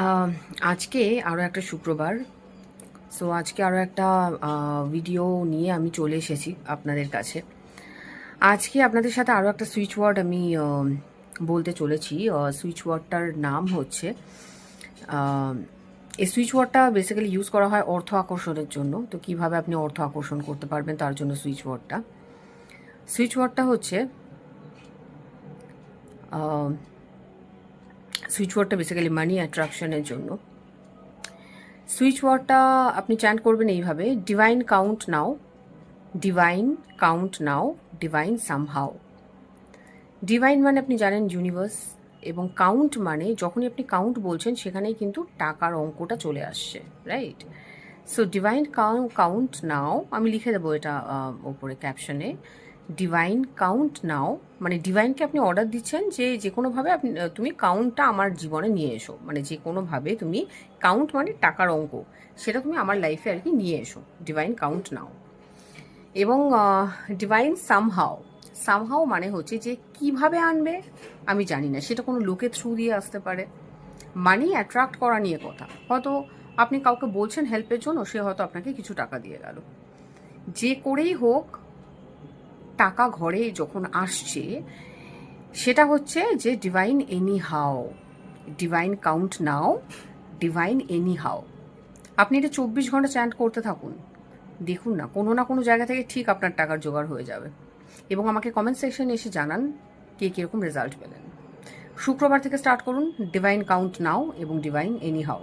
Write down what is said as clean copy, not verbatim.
আম আজকে আরও একটা শুক্রবার। সো আজকে আরও একটা ভিডিও নিয়ে আমি চলে এসেছি আপনাদের কাছে। আজকে আপনাদের সাথে আরও একটা সুইচ ওয়ার্ড আমি বলতে চলেছি। সুইচ ওয়ার্ডটার নাম হচ্ছে আম এই সুইচ ওয়ার্ডটা বেসিক্যালি ইউজ করা হয় অর্থ আকর্ষণের জন্য। তো কিভাবে আপনি অর্থ আকর্ষণ করতে পারবেন তার জন্য সুইচ ওয়ার্ডটা। সুইচ ওয়ার্ডটা হচ্ছে আ সুইচ ওয়ার্ডটা বেসিক্যালি মানি অ্যাট্রাকশনের জন্য। সুইচ ওয়ার্ডটা আপনি চ্যান্ট করবেন এইভাবে, ডিভাইন কাউন্ট নাও, ডিভাইন কাউন্ট নাও, ডিভাইন সামহাও। ডিভাইন মানে আপনি জানেন ইউনিভার্স, এবং কাউন্ট মানে যখনই আপনি কাউন্ট বলছেন সেখানেই কিন্তু টাকার অঙ্কটা চলে আসছে, রাইট? সো ডিভাইন কাউন্ট নাও, আমি লিখে দেবো এটা ওপরে ক্যাপশনে। ডিভাইন কাউন্ট নাও মানে ডিভাইনকে আপনি অর্ডার দিচ্ছেন যে যে কোনোভাবে আপনি তুমি কাউন্টটা আমার জীবনে নিয়ে এসো, মানে যে কোনোভাবে তুমি কাউন্ট মানে টাকার অঙ্ক, সেটা তুমি আমার লাইফে আর কি নিয়ে এসো, ডিভাইন কাউন্ট নাও। এবং ডিভাইন সামহাও, সামহাও মানে হচ্ছে যে কিভাবে আনবে আমি জানি না, সেটা কোনো লোকের থ্রু দিয়ে আসতে পারে। মানি অ্যাট্রাক্ট করা নিয়ে কথা, হয়তো আপনি কাউকে বলছেন হেল্পের জন্য, সে হয়তো আপনাকে কিছু টাকা দিয়ে গেল। যে করেই হোক টাকা ঘরে যখন আসছে, সেটা হচ্ছে যে ডিভাইন এনি হাও, ডিভাইন কাউন্ট নাও, ডিভাইন এনি হাও। আপনি এটা 24 ঘন্টা চ্যান্ট করতে থাকুন, দেখুন না কোনো জায়গা থেকে ঠিক আপনার টাকার জোগাড় হয়ে যাবে। এবং আমাকে কমেন্ট সেকশনে এসে জানান কে কীরকম রেজাল্ট পেলেন। শুক্রবার থেকে স্টার্ট করুন ডিভাইন কাউন্ট নাও এবং ডিভাইন এনি হাও।